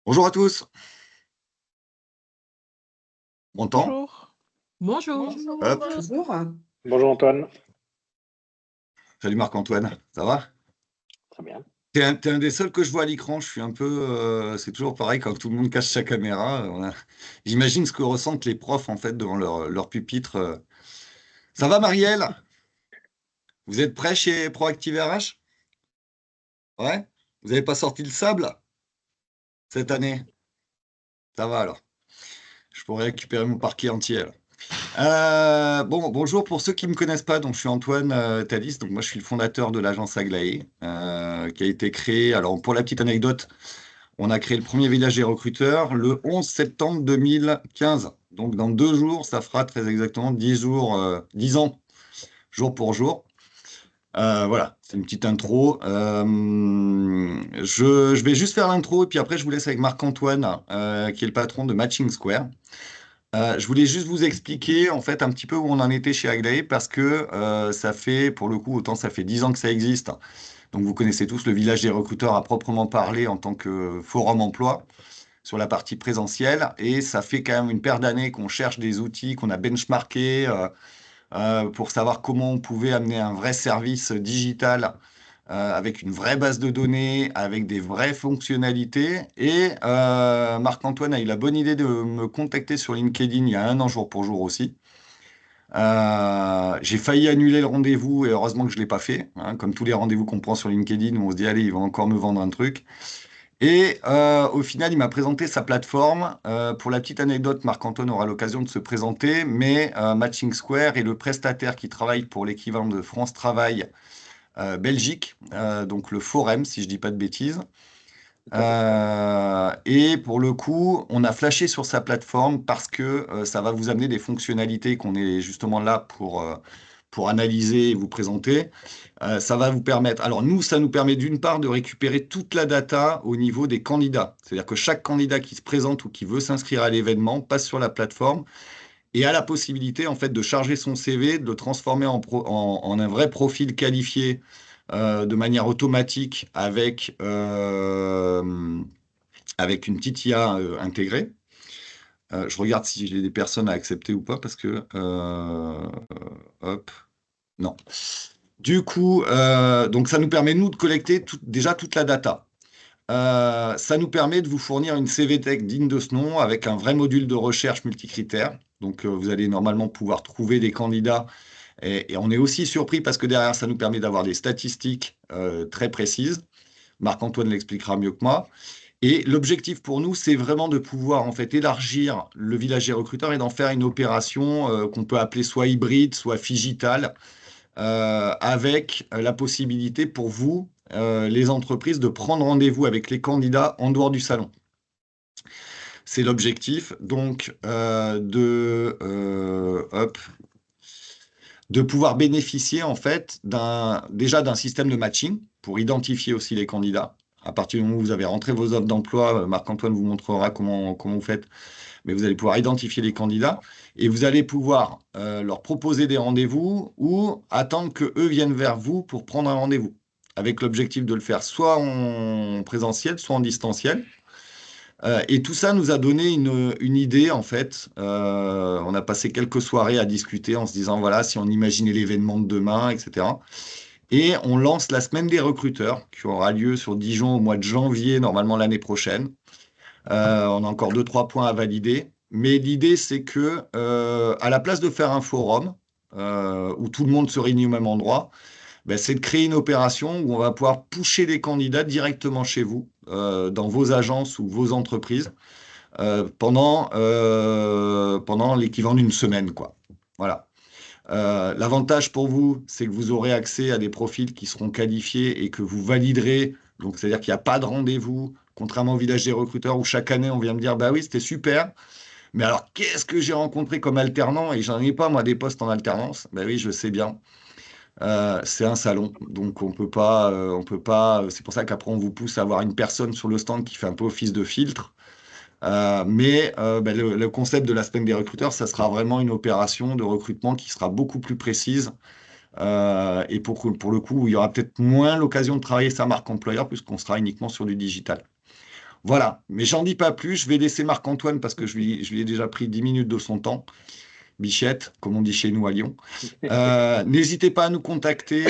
Bonjour à tous, bon temps. Bonjour. Bonjour. Hop, Bonjour. Bonjour Antoine. salut Marc-Antoine, ça va? Très bien. T'es un des seuls que je vois à l'écran, je suis un peu... c'est toujours pareil quand tout le monde cache sa caméra. J'imagine ce que ressentent les profs en fait devant leur pupitre. Ça va Marielle? Vous êtes prêts chez Proactive RH? Ouais? Vous n'avez pas sorti le sable cette année? Ça va alors, je pourrais récupérer mon parquet entier alors. Bon, bonjour pour ceux qui ne me connaissent pas, donc je suis Antoine Thalys, donc moi je suis le fondateur de l'agence Aglaé, qui a été créée, alors pour la petite anecdote, on a créé le premier village des recruteurs le 11 septembre 2015, donc dans 2 jours, ça fera très exactement 10 jours, 10 ans, jour pour jour. Voilà, c'est une petite intro. Je vais juste faire l'intro et puis après je vous laisse avec Marc-Antoine, qui est le patron de Matching Square. Je voulais juste vous expliquer en fait un petit peu où on en était chez Aglaé parce que ça fait, pour le coup, autant ça fait 10 ans que ça existe. Donc vous connaissez tous le village des recruteurs à proprement parler en tant que forum emploi sur la partie présentielle. Et ça fait quand même une paire d'années qu'on cherche des outils, qu'on a benchmarké pour savoir comment on pouvait amener un vrai service digital avec une vraie base de données, avec des vraies fonctionnalités. Et Marc-Antoine a eu la bonne idée de me contacter sur LinkedIn il y a un an, jour pour jour aussi. J'ai failli annuler le rendez-vous et heureusement que je ne l'ai pas fait, hein, comme tous les rendez-vous qu'on prend sur LinkedIn, où on se dit, allez, il va encore me vendre un truc. Et au final, il m'a présenté sa plateforme. Pour la petite anecdote, Marc-Antoine aura l'occasion de se présenter, mais Matching Square est le prestataire qui travaille pour l'équivalent de France Travail Belgique, donc le Forum, si je dis pas de bêtises. Et pour le coup, on a flashé sur sa plateforme parce que ça va vous amener des fonctionnalités qu'on est justement là pour analyser et vous présenter. Ça va vous permettre. Alors nous, ça nous permet d'une part de récupérer toute la data au niveau des candidats. C'est-à-dire que chaque candidat qui se présente ou qui veut s'inscrire à l'événement passe sur la plateforme et a la possibilité en fait de charger son CV, de le transformer en un vrai profil qualifié de manière automatique avec une petite IA intégrée. Je regarde si j'ai des personnes à accepter ou pas parce que hop, non. Du coup, donc ça nous permet nous de collecter déjà toute la data. Ça nous permet de vous fournir une CV Tech digne de ce nom avec un vrai module de recherche multicritères. Donc vous allez normalement pouvoir trouver des candidats et on est aussi surpris parce que derrière ça nous permet d'avoir des statistiques très précises. Marc-Antoine l'expliquera mieux que moi. Et l'objectif pour nous, c'est vraiment de pouvoir en fait élargir le village des recruteurs et d'en faire une opération qu'on peut appeler soit hybride, soit digitale, avec la possibilité pour vous, les entreprises, de prendre rendez-vous avec les candidats en dehors du salon. C'est l'objectif, donc, de pouvoir bénéficier en fait déjà d'un système de matching pour identifier aussi les candidats. À partir du moment où vous avez rentré vos offres d'emploi, Marc-Antoine vous montrera comment vous faites, mais vous allez pouvoir identifier les candidats et vous allez pouvoir leur proposer des rendez-vous ou attendre qu'eux viennent vers vous pour prendre un rendez-vous, avec l'objectif de le faire soit en présentiel, soit en distanciel. Et tout ça nous a donné une idée, en fait. On a passé quelques soirées à discuter en se disant, voilà, si on imaginait l'événement de demain, etc. Et on lance la semaine des recruteurs, qui aura lieu sur Dijon au mois de janvier, normalement l'année prochaine. On a encore deux, trois points à valider. Mais l'idée, c'est que, à la place de faire un forum, où tout le monde se réunit au même endroit, ben, c'est de créer une opération où on va pouvoir pusher les candidats directement chez vous, dans vos agences ou vos entreprises, pendant l'équivalent d'une semaine, quoi. Voilà. L'avantage pour vous, c'est que vous aurez accès à des profils qui seront qualifiés et que vous validerez. Donc, c'est-à-dire qu'il n'y a pas de rendez-vous, contrairement au village des recruteurs où chaque année on vient me dire, bah oui, c'était super. Mais alors, qu'est-ce que j'ai rencontré comme alternant? Et j'en ai pas, moi, des postes en alternance. Ben oui, je sais bien. C'est un salon, donc on peut pas. C'est pour ça qu'après on vous pousse à avoir une personne sur le stand qui fait un peu office de filtre. Mais ben, le concept de la semaine des recruteurs, ça sera vraiment une opération de recrutement qui sera beaucoup plus précise et pour le coup, il y aura peut-être moins l'occasion de travailler sa marque employeur puisqu'on sera uniquement sur du digital. Voilà, mais j'en dis pas plus. Je vais laisser Marc-Antoine parce que je lui ai déjà pris 10 minutes de son temps. Bichette, comme on dit chez nous à Lyon. N'hésitez pas à nous contacter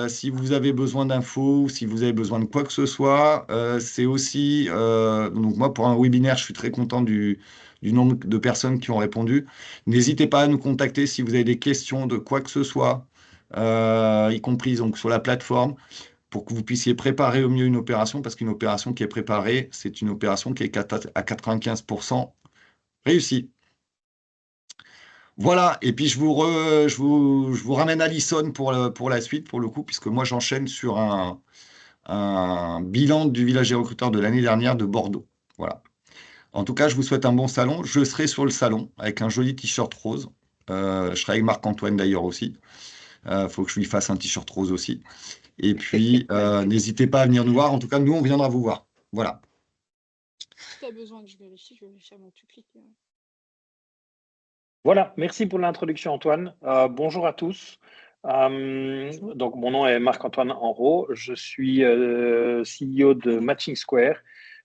si vous avez besoin d'infos, ou si vous avez besoin de quoi que ce soit. C'est aussi, donc moi pour un webinaire, je suis très content du nombre de personnes qui ont répondu. N'hésitez pas à nous contacter si vous avez des questions de quoi que ce soit, y compris donc sur la plateforme, pour que vous puissiez préparer au mieux une opération, parce qu'une opération qui est préparée, c'est une opération qui est à 95% réussie. Voilà, et puis je vous ramène Alison pour la suite, pour le coup, puisque moi j'enchaîne sur un bilan du village des recruteurs de l'année dernière de Bordeaux. Voilà. En tout cas, je vous souhaite un bon salon. Je serai sur le salon avec un joli t-shirt rose. Je serai avec Marc-Antoine d'ailleurs aussi. Faut que je lui fasse un t-shirt rose aussi. Et puis, n'hésitez pas à venir nous voir. En tout cas, nous, on viendra vous voir. Voilà. Si tu as besoin que je vérifie avant que tu cliques. Voilà, merci pour l'introduction Antoine. Bonjour à tous. Donc, mon nom est Marc-Antoine Enrault. Je suis CEO de Matching Square.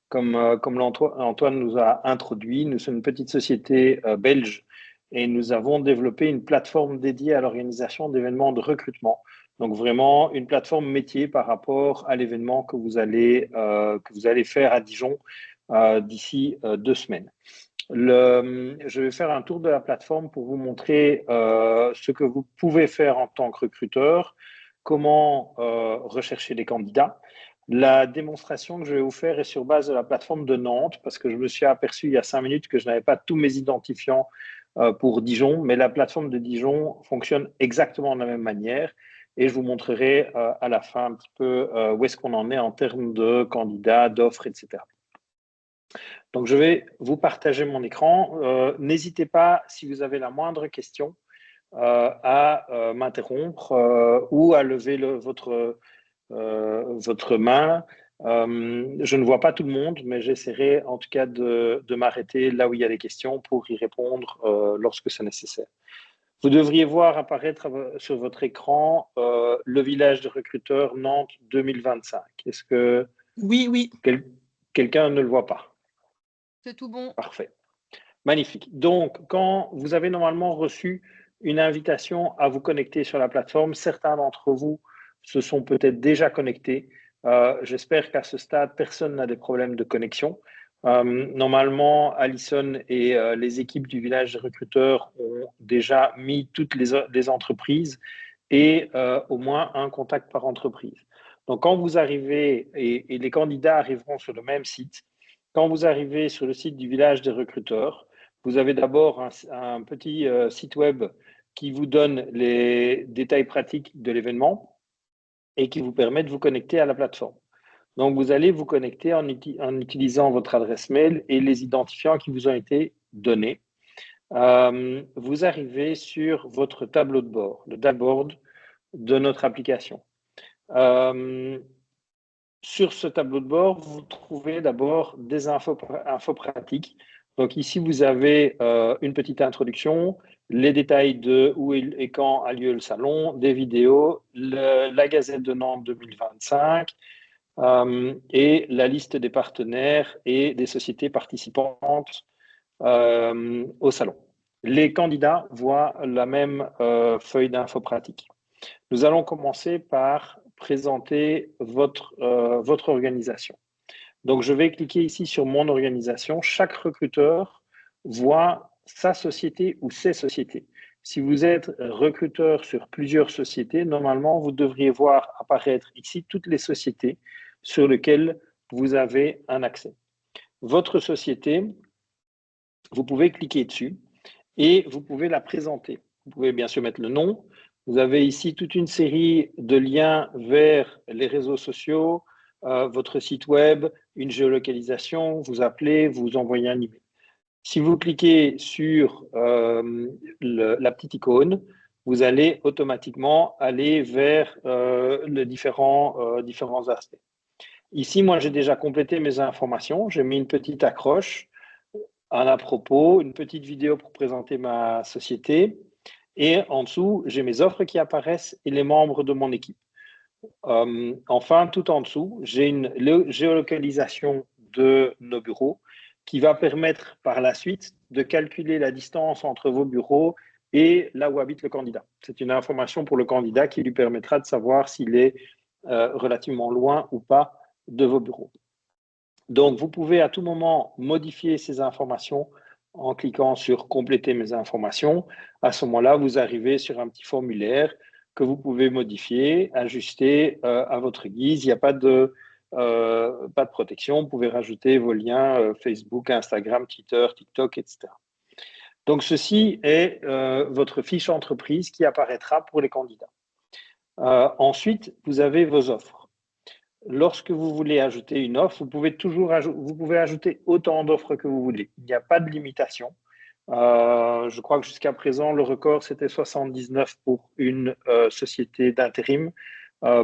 Comme Antoine nous a introduit, nous sommes une petite société belge et nous avons développé une plateforme dédiée à l'organisation d'événements de recrutement. Donc, vraiment une plateforme métier par rapport à l'événement que vous allez faire à Dijon d'ici 2 semaines. Je vais faire un tour de la plateforme pour vous montrer ce que vous pouvez faire en tant que recruteur, comment rechercher les candidats. La démonstration que je vais vous faire est sur base de la plateforme de Nantes, parce que je me suis aperçu il y a 5 minutes que je n'avais pas tous mes identifiants pour Dijon, mais la plateforme de Dijon fonctionne exactement de la même manière. Et je vous montrerai à la fin un petit peu où est-ce qu'on en est en termes de candidats, d'offres, etc. Donc, je vais vous partager mon écran. N'hésitez pas, si vous avez la moindre question, à m'interrompre ou à lever votre main. Je ne vois pas tout le monde, mais j'essaierai en tout cas de m'arrêter là où il y a des questions pour y répondre lorsque c'est nécessaire. Vous devriez voir apparaître sur votre écran le village de recruteurs Nantes 2025. Est-ce que Oui, quelqu'un ne le voit pas? c'est tout bon. Parfait. Magnifique. Donc, quand vous avez normalement reçu une invitation à vous connecter sur la plateforme, certains d'entre vous se sont peut-être déjà connectés. J'espère qu'à ce stade, personne n'a des problèmes de connexion. Normalement, Alison et les équipes du village des recruteurs ont déjà mis toutes les entreprises et au moins un contact par entreprise. Donc, quand vous arrivez, et les candidats arriveront sur le même site, quand vous arrivez sur le site du village des recruteurs, vous avez d'abord un petit site web qui vous donne les détails pratiques de l'événement et qui vous permet de vous connecter à la plateforme. Donc, vous allez vous connecter en utilisant votre adresse mail et les identifiants qui vous ont été donnés. Vous arrivez sur votre tableau de bord, le dashboard de notre application. Sur ce tableau de bord, vous trouvez d'abord des infos pratiques. Donc ici, vous avez une petite introduction, les détails de où et quand a lieu le salon, des vidéos, la Gazette de Nantes 2025 et la liste des partenaires et des sociétés participantes au salon. Les candidats voient la même feuille d'infos pratiques. Nous allons commencer par présenter votre organisation. Donc, je vais cliquer ici sur mon organisation. Chaque recruteur voit sa société ou ses sociétés. Si vous êtes recruteur sur plusieurs sociétés, normalement, vous devriez voir apparaître ici toutes les sociétés sur lesquelles vous avez un accès. Votre société, vous pouvez cliquer dessus et vous pouvez la présenter. Vous pouvez bien sûr mettre le nom. Vous avez ici toute une série de liens vers les réseaux sociaux, votre site web, une géolocalisation, vous appelez, vous envoyez un email. Si vous cliquez sur la petite icône, vous allez automatiquement aller vers les différents aspects. Ici, moi, j'ai déjà complété mes informations. J'ai mis une petite accroche, un à propos, une petite vidéo pour présenter ma société. Et en dessous, j'ai mes offres qui apparaissent et les membres de mon équipe. Enfin, tout en dessous, j'ai une géolocalisation de nos bureaux qui va permettre par la suite de calculer la distance entre vos bureaux et là où habite le candidat. C'est une information pour le candidat qui lui permettra de savoir s'il est relativement loin ou pas de vos bureaux. Donc, vous pouvez à tout moment modifier ces informations en cliquant sur « Compléter mes informations ». À ce moment-là, vous arrivez sur un petit formulaire que vous pouvez modifier, ajuster à votre guise. Il n'y a pas de protection. Vous pouvez rajouter vos liens Facebook, Instagram, Twitter, TikTok, etc. Donc, ceci est votre fiche entreprise qui apparaîtra pour les candidats. Ensuite, vous avez vos offres. Lorsque vous voulez ajouter une offre, vous pouvez ajouter autant d'offres que vous voulez. Il n'y a pas de limitation. Je crois que jusqu'à présent, le record, c'était 79 pour une société d'intérim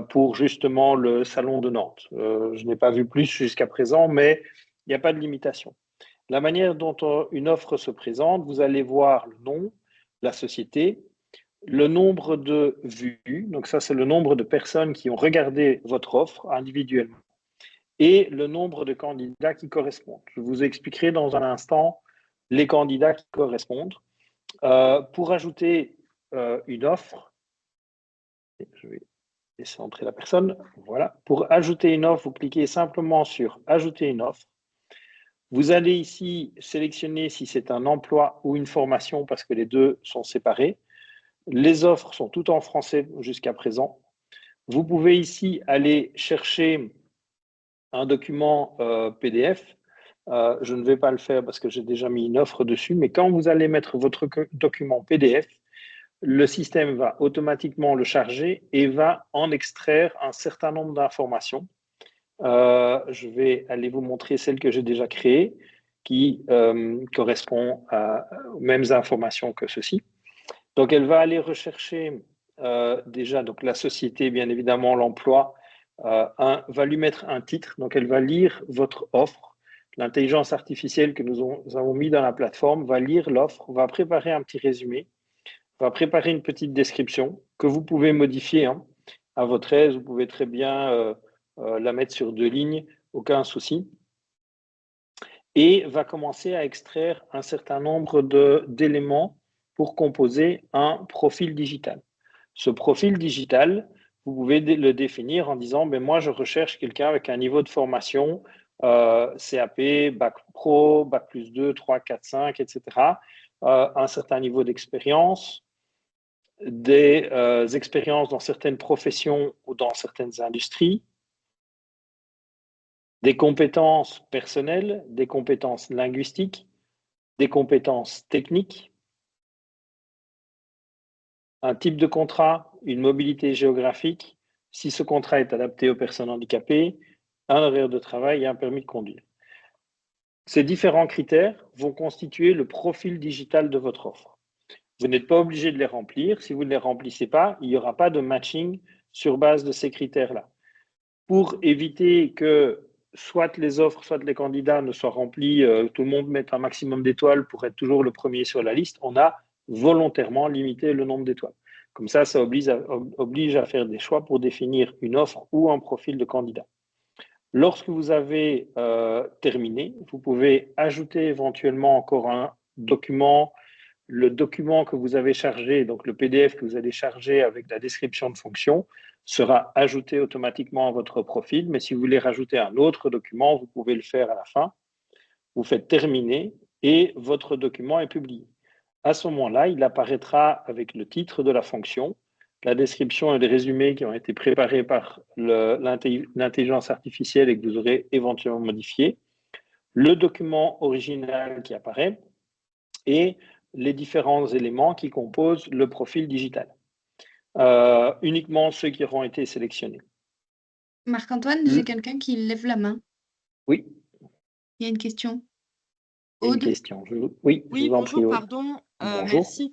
pour justement le salon de Nantes. Je n'ai pas vu plus jusqu'à présent, mais il n'y a pas de limitation. La manière dont une offre se présente, vous allez voir le nom, la société, le nombre de vues, donc ça c'est le nombre de personnes qui ont regardé votre offre individuellement, et le nombre de candidats qui correspondent. Je vous expliquerai dans un instant les candidats qui correspondent. Pour ajouter une offre, je vais laisser entrer la personne, voilà. Pour ajouter une offre, vous cliquez simplement sur « Ajouter une offre ». Vous allez ici sélectionner si c'est un emploi ou une formation parce que les deux sont séparés. Les offres sont toutes en français jusqu'à présent. Vous pouvez ici aller chercher un document PDF. Je ne vais pas le faire parce que j'ai déjà mis une offre dessus, mais quand vous allez mettre votre document PDF, le système va automatiquement le charger et va en extraire un certain nombre d'informations. Je vais aller vous montrer celle que j'ai déjà créée qui correspond aux mêmes informations que ceci. Donc, elle va aller rechercher déjà donc, la société, bien évidemment, l'emploi, va lui mettre un titre. Donc, elle va lire votre offre. L'intelligence artificielle que nous avons mis dans la plateforme va lire l'offre, va préparer un petit résumé, va préparer une petite description que vous pouvez modifier à votre aise. Vous pouvez très bien la mettre sur 2 lignes, aucun souci. Et va commencer à extraire un certain nombre d'éléments pour composer un profil digital. Ce profil digital, vous pouvez le définir en disant ben moi, je recherche quelqu'un avec un niveau de formation CAP, Bac Pro, Bac plus 2, 3, 4, 5, etc. Un certain niveau d'expérience, des expériences dans certaines professions ou dans certaines industries, des compétences personnelles, des compétences linguistiques, des compétences techniques, un type de contrat, une mobilité géographique, si ce contrat est adapté aux personnes handicapées, un horaire de travail et un permis de conduire. Ces différents critères vont constituer le profil digital de votre offre. Vous n'êtes pas obligé de les remplir. Si vous ne les remplissez pas, il n'y aura pas de matching sur base de ces critères-là. Pour éviter que soit les offres, soit les candidats ne soient remplis, tout le monde mette un maximum d'étoiles pour être toujours le premier sur la liste, on a volontairement limité le nombre d'étoiles. Comme ça oblige à faire des choix pour définir une offre ou un profil de candidat. Lorsque vous avez terminé, vous pouvez ajouter éventuellement encore un document. Le document que vous avez chargé, donc le PDF que vous allez charger avec la description de fonction, sera ajouté automatiquement à votre profil. Mais si vous voulez rajouter un autre document, vous pouvez le faire à la fin. Vous faites terminer et votre document est publié. À ce moment-là, il apparaîtra avec le titre de la fonction, la description et les résumés qui ont été préparés par l'intelligence artificielle et que vous aurez éventuellement modifié, le document original qui apparaît et les différents éléments qui composent le profil digital. Uniquement ceux qui auront été sélectionnés. Marc-Antoine, j'ai quelqu'un qui lève la main. Oui. Il y a une question. Une Aude. question. Oui, je vous en prie, bonjour, Aude. pardon. Bonjour. Merci.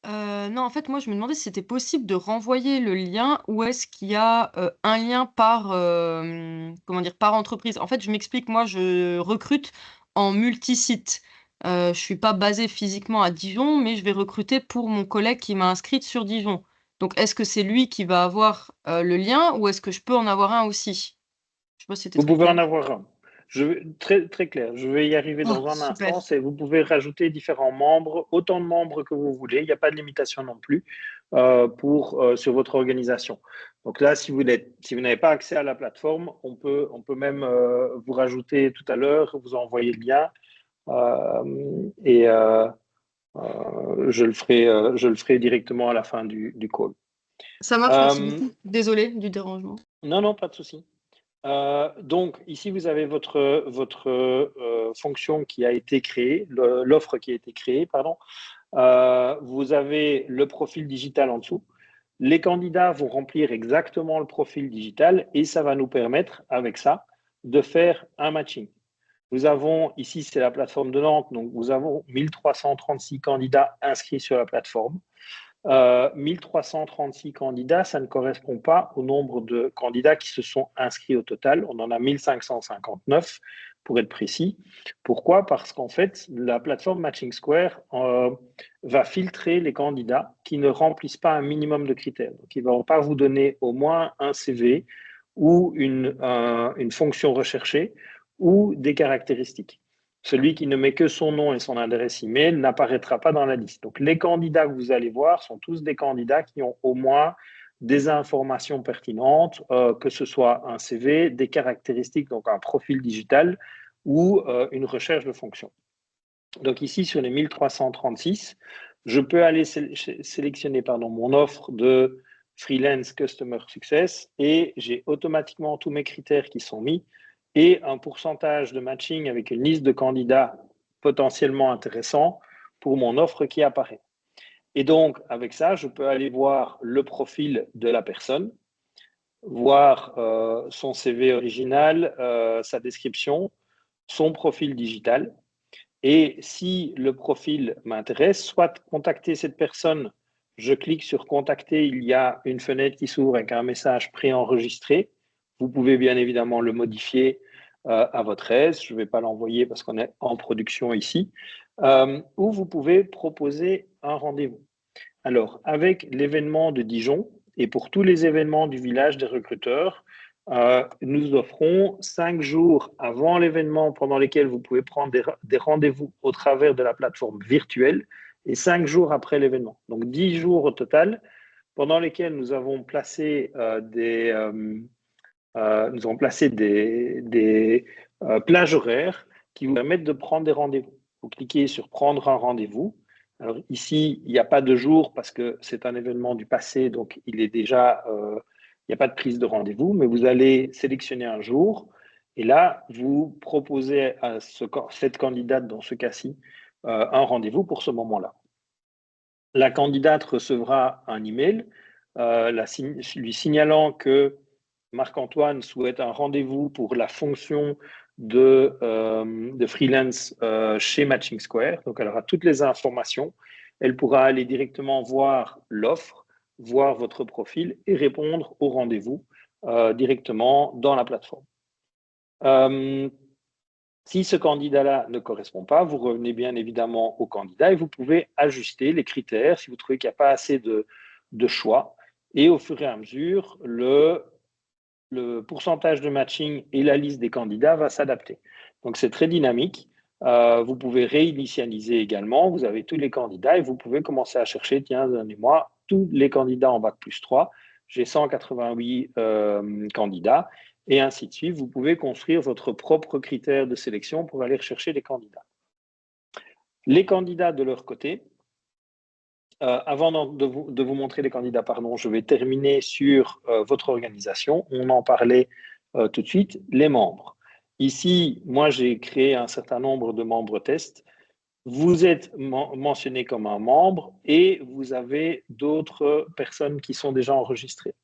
Non, en fait, moi, je me demandais si c'était possible de renvoyer le lien ou est-ce qu'il y a un lien par, comment dire, par entreprise. En fait, je m'explique, moi, je recrute en multisite. Je suis pas basée physiquement à Dijon, mais je vais recruter pour mon collègue qui m'a inscrite sur Dijon. Donc, est-ce que c'est lui qui va avoir le lien ou est-ce que je peux en avoir un aussi? Je sais pas si c'était Vous très pouvez en clair. avoir un. Très, très clair. Je vais y arriver dans un super. instant. Vous pouvez rajouter différents membres, autant de membres que vous voulez. Il n'y a pas de limitation non plus sur votre organisation. Donc là, si vous n'avez pas accès à la plateforme, on peut même vous rajouter tout à l'heure, vous envoyer le lien je le ferai directement à la fin du call. Ça marche, merci beaucoup. Désolé du dérangement. Non, pas de souci. Donc, ici, vous avez votre fonction qui a été créée, l'offre qui a été créée, pardon. Vous avez le profil digital en dessous. Les candidats vont remplir exactement le profil digital et ça va nous permettre, avec ça, de faire un matching. Nous avons, ici, c'est la plateforme de Nantes, donc nous avons 1336 candidats inscrits sur la plateforme. 1336 candidats, ça ne correspond pas au nombre de candidats qui se sont inscrits au total. On en a 1559 pour être précis. Pourquoi? Parce qu'en fait, la plateforme Matching Square va filtrer les candidats qui ne remplissent pas un minimum de critères. Donc, ils ne vont pas vous donner au moins un CV ou une fonction recherchée ou des caractéristiques. Celui qui ne met que son nom et son adresse email n'apparaîtra pas dans la liste. Donc, les candidats que vous allez voir sont tous des candidats qui ont au moins des informations pertinentes, que ce soit un CV, des caractéristiques, donc un profil digital ou une recherche de fonction. Donc ici, sur les 1336, je peux aller sélectionner mon offre de freelance customer success et j'ai automatiquement tous mes critères qui sont mis et un pourcentage de matching avec une liste de candidats potentiellement intéressants pour mon offre qui apparaît. Et donc, avec ça, je peux aller voir le profil de la personne, voir son CV original, sa description, son profil digital. Et si le profil m'intéresse, soit contacter cette personne, je clique sur contacter, il y a une fenêtre qui s'ouvre avec un message préenregistré. Vous pouvez bien évidemment le modifier à votre aise. Je ne vais pas l'envoyer parce qu'on est en production ici. Ou vous pouvez proposer un rendez-vous. Alors, avec l'événement de Dijon et pour tous les événements du village des recruteurs, nous offrons 5 jours avant l'événement pendant lesquels vous pouvez prendre des rendez-vous au travers de la plateforme virtuelle et 5 jours après l'événement. Donc 10 jours au total pendant lesquels nous avons placé des plages horaires qui vous permettent de prendre des rendez-vous. Vous cliquez sur prendre un rendez-vous. Alors ici, il n'y a pas de jour parce que c'est un événement du passé, donc il est déjà, il n'y a pas de prise de rendez-vous, mais vous allez sélectionner un jour et là, vous proposez à cette candidate, dans ce cas-ci, un rendez-vous pour ce moment-là. La candidate recevra un email lui signalant que Marc-Antoine souhaite un rendez-vous pour la fonction de freelance chez Matching Square. Donc, elle aura toutes les informations. Elle pourra aller directement voir l'offre, voir votre profil et répondre au rendez-vous directement dans la plateforme. Si ce candidat-là ne correspond pas, vous revenez bien évidemment au candidat et vous pouvez ajuster les critères si vous trouvez qu'il n'y a pas assez de choix. Et au fur et à mesure, le pourcentage de matching et la liste des candidats va s'adapter. Donc, c'est très dynamique. Vous pouvez réinitialiser également. Vous avez tous les candidats et vous pouvez commencer à chercher, tiens, donnez-moi tous les candidats en Bac+3. J'ai 188 candidats et ainsi de suite. Vous pouvez construire votre propre critère de sélection pour aller rechercher les candidats. Les candidats de leur côté, avant de vous montrer les candidats, je vais terminer sur votre organisation. On en parlait tout de suite, les membres. Ici, moi, j'ai créé un certain nombre de membres tests. Vous êtes mentionné comme un membre et vous avez d'autres personnes qui sont déjà enregistrées.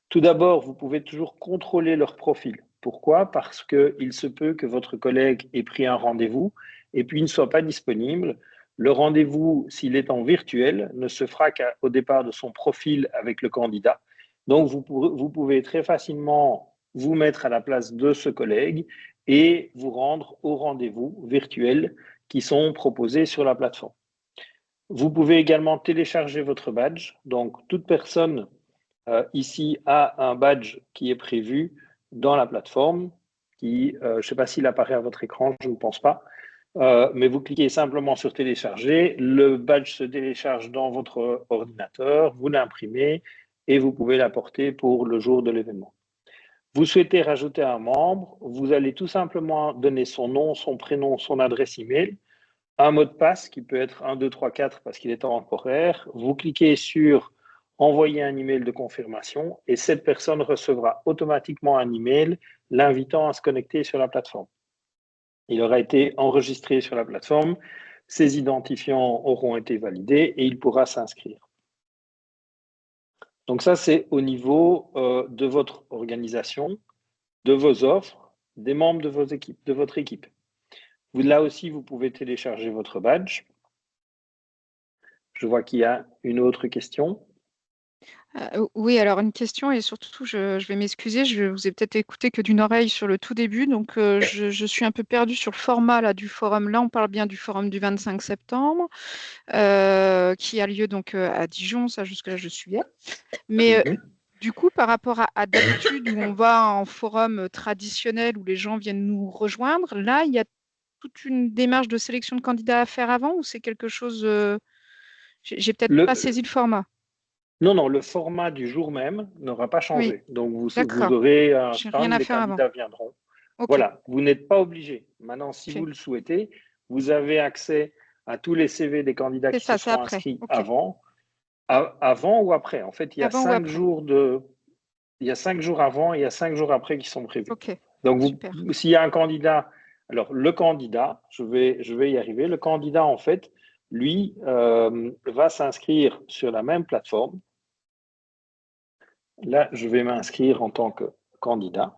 Tout d'abord, vous pouvez toujours contrôler leur profil. Pourquoi? Parce qu'il se peut que votre collègue ait pris un rendez-vous et puis ne soit pas disponible. Le rendez-vous, s'il est en virtuel, ne se fera qu'au départ de son profil avec le candidat. Donc, vous pouvez très facilement vous mettre à la place de ce collègue et vous rendre aux rendez-vous virtuels qui sont proposés sur la plateforme. Vous pouvez également télécharger votre badge. Donc, toute personne ici a un badge qui est prévu dans la plateforme. je ne sais pas s'il apparaît à votre écran, je ne pense pas. Mais vous cliquez simplement sur télécharger, le badge se télécharge dans votre ordinateur, vous l'imprimez et vous pouvez l'apporter pour le jour de l'événement. Vous souhaitez rajouter un membre, vous allez tout simplement donner son nom, son prénom, son adresse email, un mot de passe qui peut être 1, 2, 3, 4 parce qu'il est temporaire. Vous cliquez sur envoyer un email de confirmation et cette personne recevra automatiquement un email l'invitant à se connecter sur la plateforme. Il aura été enregistré sur la plateforme, ses identifiants auront été validés et il pourra s'inscrire. Donc ça, c'est au niveau de votre organisation, de vos offres, des membres de votre équipe. Là aussi, vous pouvez télécharger votre badge. Je vois qu'il y a une autre question. Oui, alors une question et surtout, je vais m'excuser, je vous ai peut-être écouté que d'une oreille sur le tout début, donc je suis un peu perdue sur le format là, du forum. Là, on parle bien du forum du 25 septembre, qui a lieu donc à Dijon, ça jusque-là je suis bien. Mais du coup, par rapport à d'habitude où on va en forum traditionnel où les gens viennent nous rejoindre, là, il y a toute une démarche de sélection de candidats à faire avant ou c'est quelque chose... j'ai peut-être pas saisi le format. Non, le format du jour même n'aura pas changé. Oui. Donc, vous D'accord. aurez un J'ai rien à les faire candidats avant. viendront. Ok. Voilà, vous n'êtes pas obligé. Maintenant, si Ok. vous le souhaitez, vous avez accès à tous les CV des candidats C'est qui ça, se c'est sont après. inscrits Ok. avant ou après. En fait, il y a Avant ou 5 après. jours il y a 5 jours avant et il y a 5 jours après qui sont prévus. Ok. Donc, Super. s'il y a un candidat, alors le candidat, je vais y arriver. Le candidat, en fait, lui, va s'inscrire sur la même plateforme. Là, je vais m'inscrire en tant que candidat.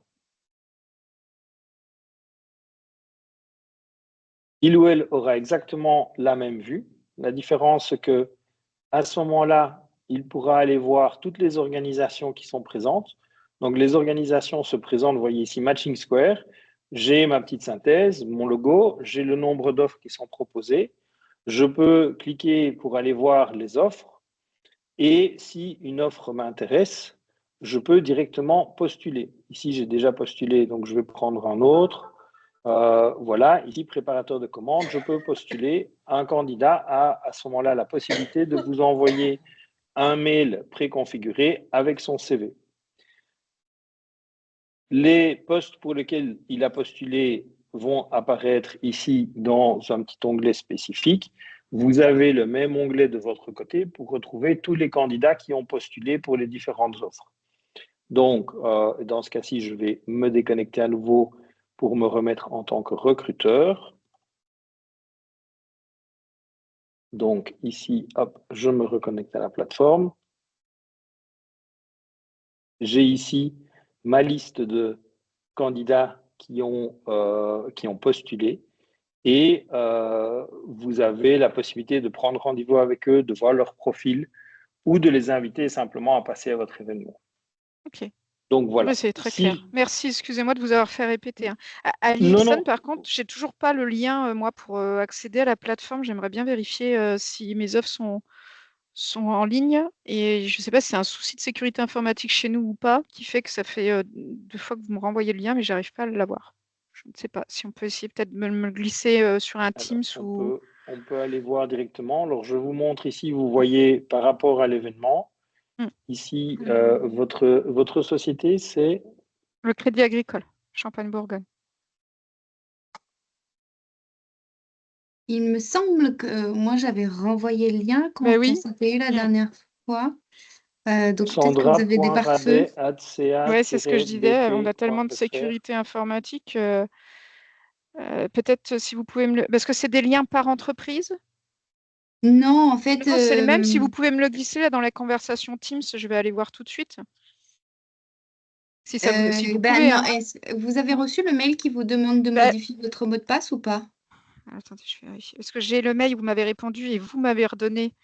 Il ou elle aura exactement la même vue. La différence, c'est que à ce moment-là, il pourra aller voir toutes les organisations qui sont présentes. Donc, les organisations se présentent, vous voyez ici Matching Square. J'ai ma petite synthèse, mon logo, j'ai le nombre d'offres qui sont proposées. Je peux cliquer pour aller voir les offres. Et si une offre m'intéresse, je peux directement postuler. Ici, j'ai déjà postulé, donc je vais prendre un autre. Voilà, ici, préparateur de commande, je peux postuler. Un candidat a à ce moment-là la possibilité de vous envoyer un mail préconfiguré avec son CV. Les postes pour lesquels il a postulé vont apparaître ici dans un petit onglet spécifique. Vous avez le même onglet de votre côté pour retrouver tous les candidats qui ont postulé pour les différentes offres. Donc, dans ce cas-ci, je vais me déconnecter à nouveau pour me remettre en tant que recruteur. Donc, ici, hop, je me reconnecte à la plateforme. J'ai ici ma liste de candidats qui ont postulé et vous avez la possibilité de prendre rendez-vous avec eux, de voir leur profil ou de les inviter simplement à passer à votre événement. Ok. Donc voilà. C'est très clair. Merci, excusez-moi de vous avoir fait répéter. Hein. À Non. Listen, par contre, j'ai toujours pas le lien, moi, pour accéder à la plateforme. J'aimerais bien vérifier si mes offres sont en ligne. Et je ne sais pas si c'est un souci de sécurité informatique chez nous ou pas, qui fait que ça fait 2 fois que vous me renvoyez le lien, mais j'arrive pas à l'avoir. Je ne sais pas si on peut essayer peut-être de me le glisser sur un Teams ou... On peut aller voir directement. Alors, je vous montre ici, vous voyez par rapport à l'événement. Ici, votre société, c'est... Le Crédit Agricole, Champagne-Bourgogne. Il me semble que moi, j'avais renvoyé le lien quand oui. on s'était eu la dernière fois. Donc, peut-être que vous avez des pare-feux. Oui, c'est ce que je disais. On a tellement de sécurité informatique. Peut-être si vous pouvez me le... Parce que c'est des liens par entreprise? Non, en fait... Non, c'est les mêmes. Si vous pouvez me le glisser là dans la conversation Teams, je vais aller voir tout de suite. Si ça vous, si vous pouvez. non, vous avez reçu le mail qui vous demande de modifier votre mot de passe ou pas? Attendez, je vais vérifier. Parce que j'ai le mail où vous m'avez répondu et vous m'avez redonné,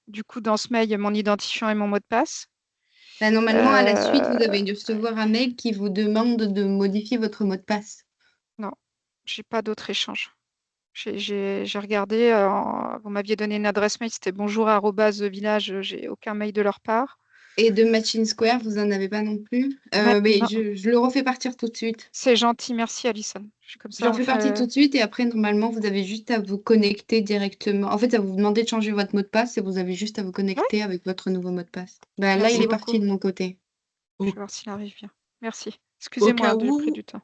du coup, dans ce mail, mon identifiant et mon mot de passe. Normalement, à la suite, vous avez dû recevoir un mail qui vous demande de modifier votre mot de passe. Non, j'ai pas d'autre échange. J'ai regardé, vous m'aviez donné une adresse mail, c'était bonjour@village, j'ai aucun mail de leur part. Et de Matching Square, vous n'en avez pas non plus? Mais Non. je le refais partir tout de suite. C'est gentil, merci Alison. Je suis comme Je ça, le on refais partir tout fait. de suite et après, normalement, vous avez juste à vous connecter directement. En fait, ça vous demandait de changer votre mot de passe et vous avez juste à vous Ouais, connecter avec votre nouveau mot de passe. Bah, là, il merci est beaucoup. parti de mon côté. Je vais Au, voir s'il arrive bien. Merci. au Excusez-moi cas de pris où, du temps.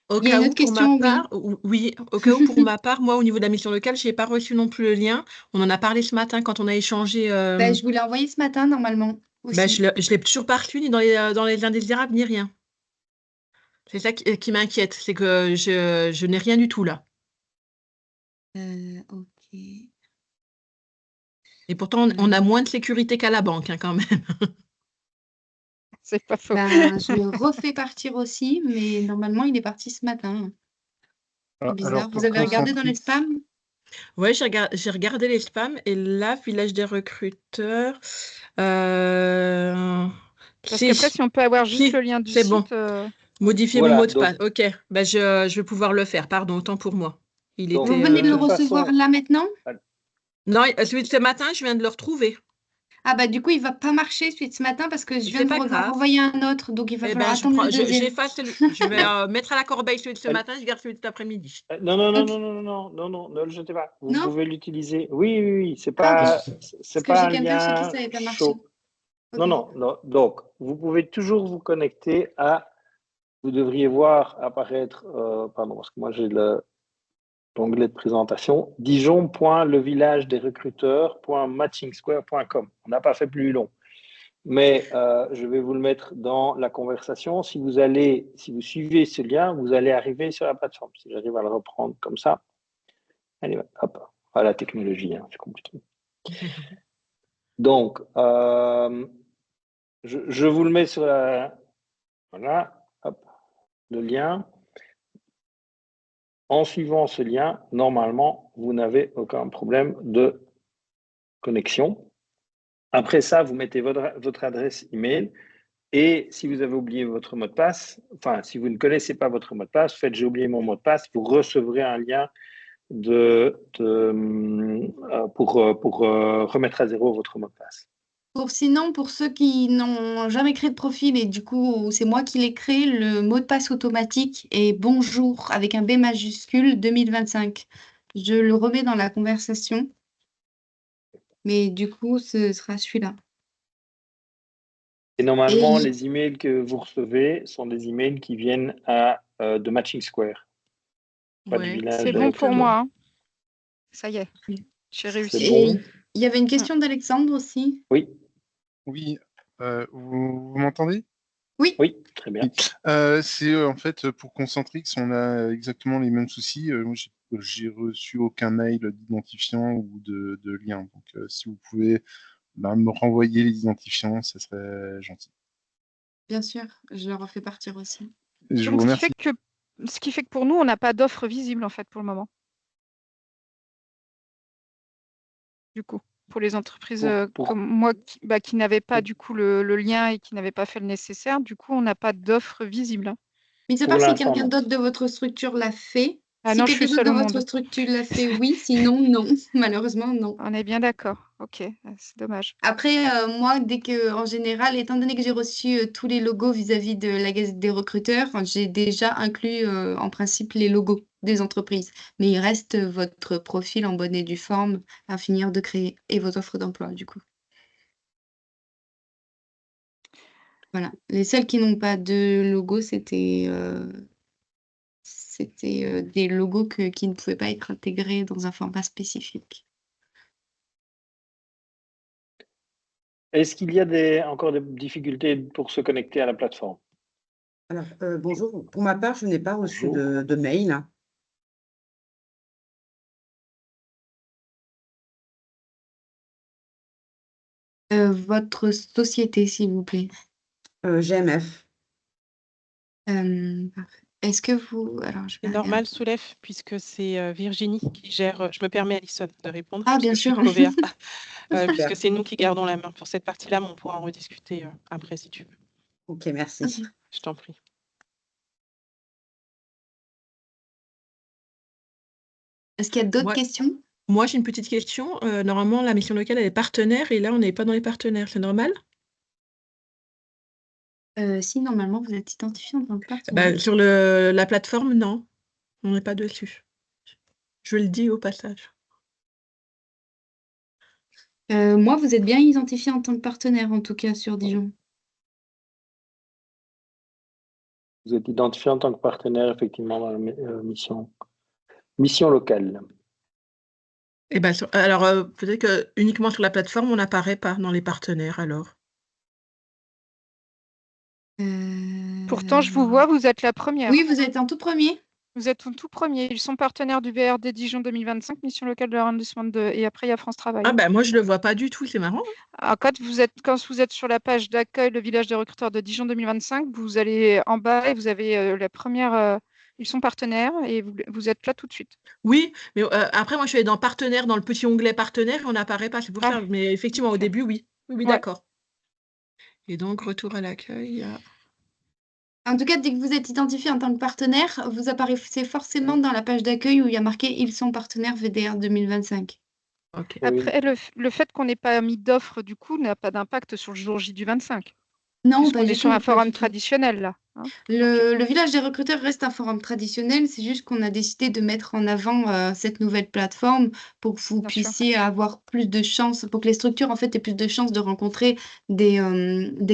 au Il y a cas une où, autre pour ma question, oui. part, oui, au cas où, pour ma part, moi, au niveau de la mission locale, je n'ai pas reçu non plus le lien. On en a parlé ce matin quand on a échangé. Bah, je vous l'ai envoyé ce matin, normalement, Je aussi. ne l'ai toujours pas reçu, ni dans les indésirables, ni rien. C'est ça qui m'inquiète, c'est que je n'ai rien du tout là. Ok. Et pourtant, on a moins de sécurité qu'à la banque, hein, quand même. C'est pas faux. Ben, je le refais partir aussi, mais normalement, il est parti ce matin. C'est bizarre. Alors, Vous pour avez regardé dans les Concentrix, spams? Ouais, j'ai regardé les spams et là, village des recruteurs. euh, Parce si, qu'après, si on peut avoir juste si, le lien du c'est bon. site. Modifier mon Voilà, mot de donc, passe. Ok, je vais pouvoir le faire. Pardon, autant pour moi. Il donc Vous était. venez de le toute recevoir façon, là maintenant? Non, celui de ce matin, je viens de le retrouver. Ah bah du coup, il va pas marcher celui de ce matin parce que je viens C'est de pas vous grave. renvoyer un autre, donc il va Eh falloir ben, attendre le deuxième. j'efface je vais mettre à la corbeille celui de ce matin, je garde celui de cet après-midi. non, non, non, Ok. non, non, non, non, non, ne le jetez pas. Vous Non? pouvez l'utiliser. Oui, oui, oui, c'est Ah, ok. pas, Parce c'est que pas j'ai un quelqu'un chez qui ça lien n'avait pas marché. chaud. Non, Ok. non, non. Donc, vous pouvez toujours vous connecter à. Vous devriez voir apparaître, pardon, parce que moi j'ai l'onglet de présentation, dijon.levillageDesRecruteurs.matchingsquare.com. On n'a pas fait plus long. Mais je vais vous le mettre dans la conversation. Si vous suivez ce lien, vous allez arriver sur la plateforme. Si j'arrive à le reprendre comme ça. Allez, hop. Ah, la technologie, hein, c'est compliqué. Donc, je vous le mets sur la. Voilà, hop, le lien. En suivant ce lien, normalement, vous n'avez aucun problème de connexion. Après ça, vous mettez votre adresse email. Et si vous avez oublié votre mot de passe, enfin, si vous ne connaissez pas votre mot de passe, faites j'ai oublié mon mot de passe, vous recevrez un lien pour remettre à zéro votre mot de passe. Sinon, pour ceux qui n'ont jamais créé de profil et du coup, c'est moi qui l'ai créé, le mot de passe automatique est bonjour avec un B majuscule 2025. Je le remets dans la conversation, mais du coup, ce sera celui-là. Et normalement, Et les emails que vous recevez sont des emails qui viennent de Matching Square, pas du Ouais, village C'est des bon pour recruteurs. moi. Hein. Ça y est, Oui. j'ai C'est réussi. et bon. il y avait une question d'Alexandre aussi. Oui, oui, vous m'entendez? Oui. oui, très bien. C'est en fait pour Concentrix, on a exactement les mêmes soucis. Moi, j'ai reçu aucun mail d'identifiant ou de lien. Donc, si vous pouvez me renvoyer les identifiants, ça serait gentil. Bien sûr, je le refais partir aussi. Je vous Donc, remercie. ce qui fait que pour nous, on n'a pas d'offre visible en fait pour le moment. Du coup, pour les entreprises comme moi qui n'avaient pas du coup le lien et qui n'avaient pas fait le nécessaire, du coup, on n'a pas d'offre visible. Hein. Mais c'est Pour pas si l'instant, quelqu'un non. d'autre de votre structure l'a fait. Ah Si non, je quelqu'un suis d'autre seule de au votre monde. structure l'a fait, oui. Sinon, non. Malheureusement, non. On est bien d'accord. Ok, c'est dommage. Après, moi, en général, étant donné que j'ai reçu tous les logos vis-à-vis de la Gazette des recruteurs, j'ai déjà inclus en principe les logos des entreprises. Mais il reste votre profil en bonne et due forme à finir de créer et vos offres d'emploi, du coup. Voilà. Les seuls qui n'ont pas de logo, c'était des logos qui ne pouvaient pas être intégrés dans un format spécifique. Est-ce qu'il y a encore des difficultés pour se connecter à la plateforme? Alors, bonjour. Pour ma part, je n'ai pas reçu Bonjour. de mail. Votre société, s'il vous plaît. GMF. Parfait. Est-ce que vous... Alors, je vais C'est regarder. normal, Soulève, puisque c'est Virginie qui gère. Je me permets, Alison, de répondre. Ah, parce bien que je suis sûr. de Covea, Super. puisque c'est nous qui gardons la main pour cette partie-là, mais on pourra en rediscuter après si tu veux. Ok, merci. Je t'en prie. Est-ce qu'il y a d'autres Ouais. questions? Moi, j'ai une petite question. Normalement, la mission locale, elle est partenaire et là, on n'est pas dans les partenaires. C'est normal? Si, normalement, vous êtes identifié en tant que partenaire. Bah, sur la plateforme, non. On n'est pas dessus. Je le dis au passage. Moi, vous êtes bien identifié en tant que partenaire, en tout cas, sur Dijon. Vous êtes identifié en tant que partenaire, effectivement, dans la mission locale. Et ben, alors, peut-être que uniquement sur la plateforme, on n'apparaît pas dans les partenaires, alors. Pourtant, je vous vois, vous êtes la première. Oui, vous êtes en tout premier. Vous êtes en tout premier. Ils sont partenaires du VRD Dijon 2025, mission locale de l'arrondissement de... Et après, il y a France Travail. Ah ben, moi, je le vois pas du tout, c'est marrant. Alors, quand vous êtes sur la page d'accueil, le village des recruteurs de Dijon 2025, vous allez en bas et vous avez la première... ils sont partenaires et vous êtes là tout de suite. Oui, mais après, moi, je suis allée dans partenaire, dans le petit onglet partenaire, on n'apparaît pas, c'est pour ça. Mais effectivement, au début, oui. Oui, Ouais. d'accord. Et donc, retour à l'accueil. En tout cas, dès que vous êtes identifié en tant que partenaire, vous apparaissez forcément dans la page d'accueil où il y a marqué « Ils sont partenaires VDR 2025 ». Ok. Après, le fait qu'on n'ait pas mis d'offre, du coup, n'a pas d'impact sur le jour J du 25. Non, Puisqu'on pas est du sur tout, un pas forum du tout. traditionnel, là. Hein. Le village des recruteurs reste un forum traditionnel, c'est juste qu'on a décidé de mettre en avant cette nouvelle plateforme pour que vous Bien sûr. puissiez avoir plus de chances, pour que les structures en fait aient plus de chances de rencontrer des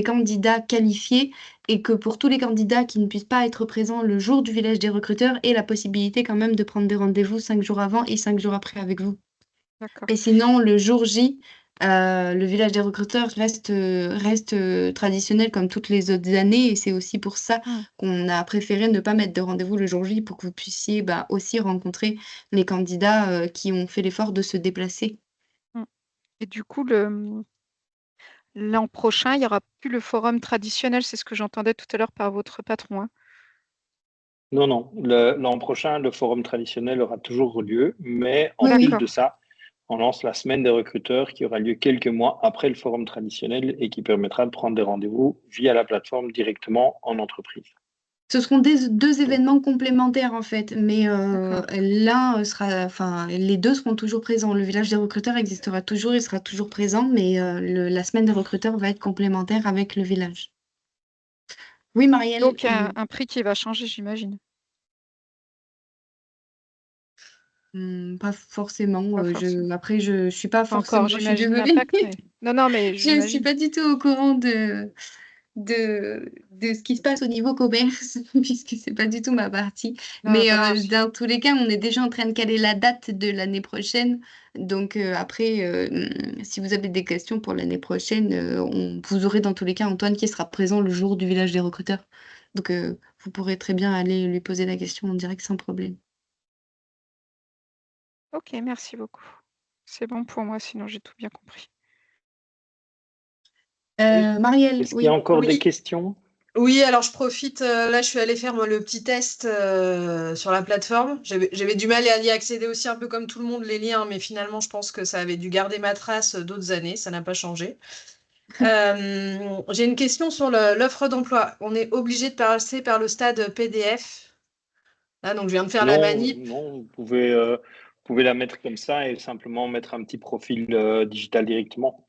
candidats qualifiés et que pour tous les candidats qui ne puissent pas être présents le jour du village des recruteurs aient la possibilité quand même de prendre des rendez-vous 5 jours avant et 5 jours après avec vous. D'accord. Et sinon, le jour J, le village des recruteurs reste traditionnel comme toutes les autres années. Et c'est aussi pour ça qu'on a préféré ne pas mettre de rendez-vous le jour J pour que vous puissiez aussi rencontrer les candidats qui ont fait l'effort de se déplacer. Et du coup, l'an prochain, il n'y aura plus le forum traditionnel. C'est ce que j'entendais tout à l'heure par votre patron. Hein. Non, non. L'an prochain, le forum traditionnel aura toujours lieu, mais en Oui, plus oui. de ça, on lance la semaine des recruteurs qui aura lieu quelques mois après le forum traditionnel et qui permettra de prendre des rendez-vous via la plateforme directement en entreprise. Ce seront deux événements complémentaires en fait, mais D'accord. les deux seront toujours présents. Le village des recruteurs existera toujours, il sera toujours présent, mais la semaine des recruteurs va être complémentaire avec le village. Oui, Marielle. Donc, un prix qui va changer, j'imagine. Pas forcément. Pas forcément. Après, je suis pas Pas forcément. encore, Je suis j'imagine désolée. l'impact. Mais... Non, mais Je ne suis j'imagine. pas du tout au courant de ce qui se passe au niveau commerce, puisque c'est pas du tout ma partie. Non, Mais pas de souci. dans tous les cas, on est déjà en train de caler la date de l'année prochaine. Donc après, si vous avez des questions pour l'année prochaine, vous aurez dans tous les cas Antoine qui sera présent le jour du village des recruteurs. Donc vous pourrez très bien aller lui poser la question en direct sans problème. Ok, merci beaucoup. C'est bon pour moi, sinon j'ai tout bien compris. Marielle, Est-ce qu'il y a encore des Oui. questions? Oui, alors je profite, là je suis allée faire moi, le petit test sur la plateforme. J'avais du mal à y accéder aussi un peu comme tout le monde les liens, mais finalement je pense que ça avait dû garder ma trace d'autres années, ça n'a pas changé. J'ai une question sur l'offre d'emploi. On est obligé de passer par le stade PDF. Là, donc je viens de faire la manip. Non, vous pouvez la mettre comme ça et simplement mettre un petit profil digital directement.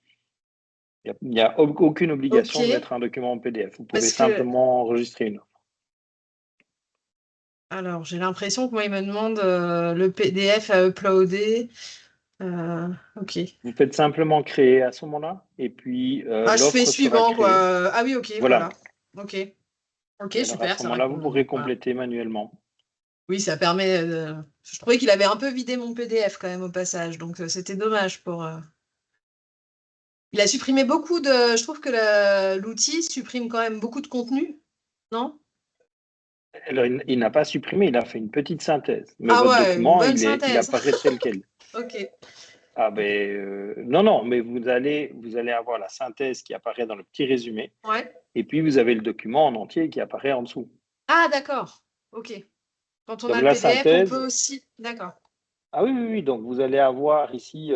Il n'y a aucune obligation Ok. de mettre un document en PDF. Vous pouvez Parce que- simplement enregistrer une offre. Alors, j'ai l'impression que moi, il me demande le PDF à uploader. Ok. Vous faites simplement créer à ce moment-là et puis Ah, je fais l'offre sera suivant, créée. quoi. Ah oui, ok, voilà. Ok. Ok, Et alors à super, ce ça moment-là, répond. vous pourrez Voilà. compléter manuellement. Oui, ça permet. Je trouvais qu'il avait un peu vidé mon PDF quand même au passage, donc c'était dommage pour. Il a supprimé beaucoup de. Je trouve que l'outil supprime quand même beaucoup de contenu, non? Alors, il n'a pas supprimé, il a fait une petite synthèse. Mais Ah votre ouais, une document, bonne il synthèse. apparaît tel quel. Ok. Ah ben non, mais vous allez avoir la synthèse qui apparaît dans le petit résumé. Ouais. Et puis vous avez le document en entier qui apparaît en dessous. Ah, d'accord. Ok. Quand on Donc a le la PDF, on synthèse. peut aussi. D'accord. Ah oui. Donc vous allez avoir ici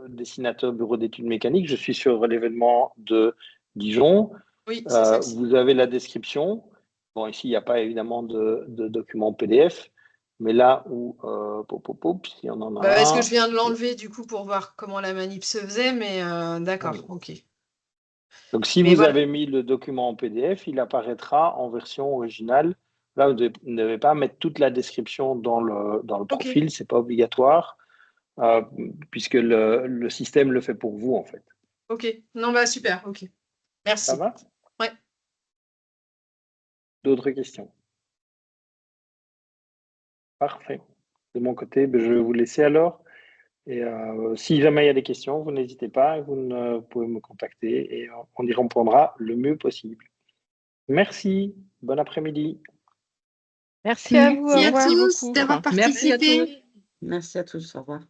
dessinateur bureau d'études mécaniques. Je suis sur l'événement de Dijon. Oui, c'est celle-ci. Vous avez la description. Bon, ici, il n'y a pas évidemment de document PDF. Mais là où, si on en a Est-ce que un. je viens de l'enlever du coup pour voir comment la manip se faisait, mais d'accord, Alors, ok. Donc, si Mais vous voilà. avez mis le document en PDF, il apparaîtra en version originale. Là, vous ne devez pas mettre toute la description dans le profil, ce n'est pas obligatoire, puisque le système le fait pour vous, en fait. Ok, non, bah super, ok. Merci. Ça va? Ouais. D'autres questions? Parfait. De mon côté, je vais vous laisser alors. Et si jamais il y a des questions, vous n'hésitez pas, vous pouvez me contacter et on y répondra le mieux possible. Merci, bon après-midi. Merci à vous. Au Merci à revoir. tous beaucoup. d'avoir Merci à participé. tous. Merci à tous. Au revoir.